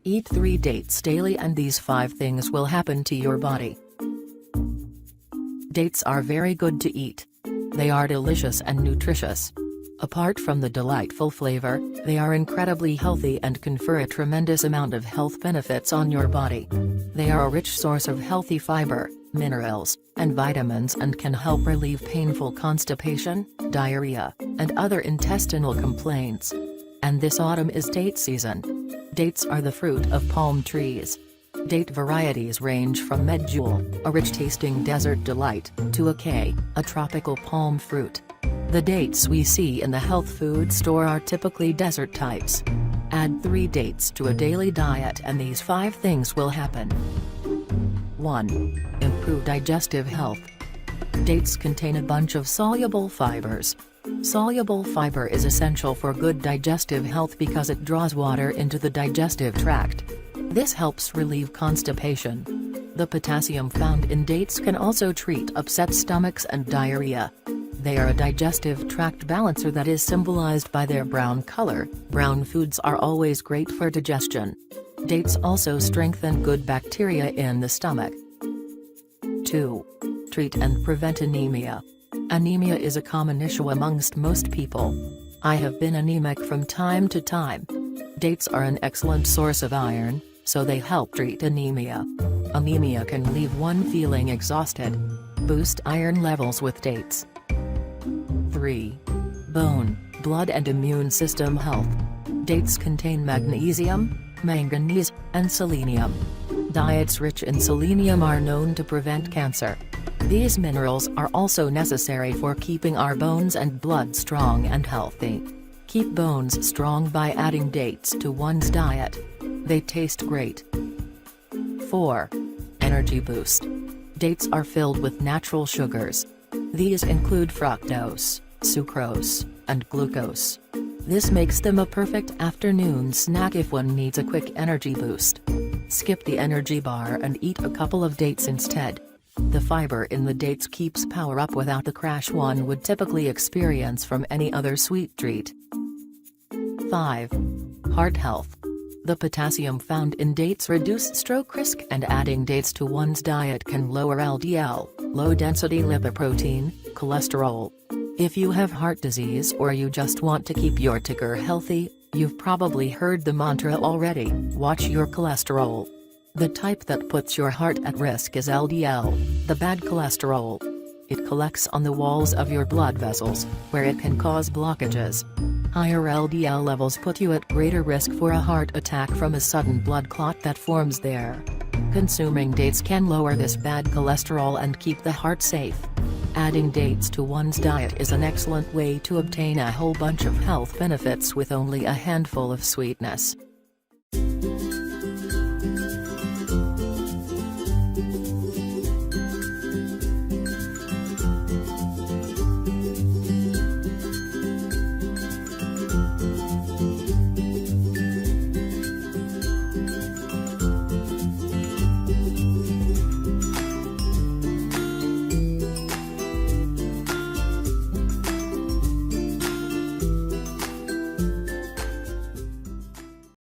Eat 3 dates daily and these 5 things will happen to your body. Dates are very good to eat. They are delicious and nutritious. Apart from the delightful flavor, they are incredibly healthy and confer a tremendous amount of health benefits on your body. They are a rich source of healthy fiber, minerals, and vitamins and can help relieve painful constipation, diarrhea, and other intestinal complaints. And this autumn is date season. Dates are the fruit of palm trees. Date varieties range from Medjool, a rich-tasting desert delight, to acai, a tropical palm fruit. The dates we see in the health food store are typically desert types. Add 3 dates to a daily diet and these 5 things will happen. 1. Improve digestive health. Dates contain a bunch of soluble fibers. Soluble fiber is essential for good digestive health because it draws water into the digestive tract. This helps relieve constipation. The potassium found in dates can also treat upset stomachs and diarrhea. They are a digestive tract balancer that is symbolized by their brown color. Brown foods are always great for digestion. Dates also strengthen good bacteria in the stomach. 2. Treat and prevent anemia. Anemia is a common issue amongst most people. I have been anemic from time to time. Dates are an excellent source of iron, so they help treat anemia. Anemia can leave one feeling exhausted. Boost iron levels with dates. 3. Bone, blood and immune system health. Dates contain magnesium, manganese, and selenium. Diets rich in selenium are known to prevent cancer. These minerals are also necessary for keeping our bones and blood strong and healthy. Keep bones strong by adding dates to one's diet. They taste great. 4. Energy boost. Dates are filled with natural sugars. These include fructose, sucrose, and glucose. This makes them a perfect afternoon snack if one needs a quick energy boost. Skip the energy bar and eat a couple of dates instead. The fiber in the dates keeps power up without the crash one would typically experience from any other sweet treat. 5. Heart health. The potassium found in dates reduce stroke risk and adding dates to one's diet can lower LDL, low-density lipoprotein, cholesterol. If you have heart disease or you just want to keep your ticker healthy, you've probably heard the mantra already, watch your cholesterol. The type that puts your heart at risk is LDL, the bad cholesterol. It collects on the walls of your blood vessels, where it can cause blockages. Higher LDL levels put you at greater risk for a heart attack from a sudden blood clot that forms there. Consuming dates can lower this bad cholesterol and keep the heart safe. Adding dates to one's diet is an excellent way to obtain a whole bunch of health benefits with only a handful of sweetness.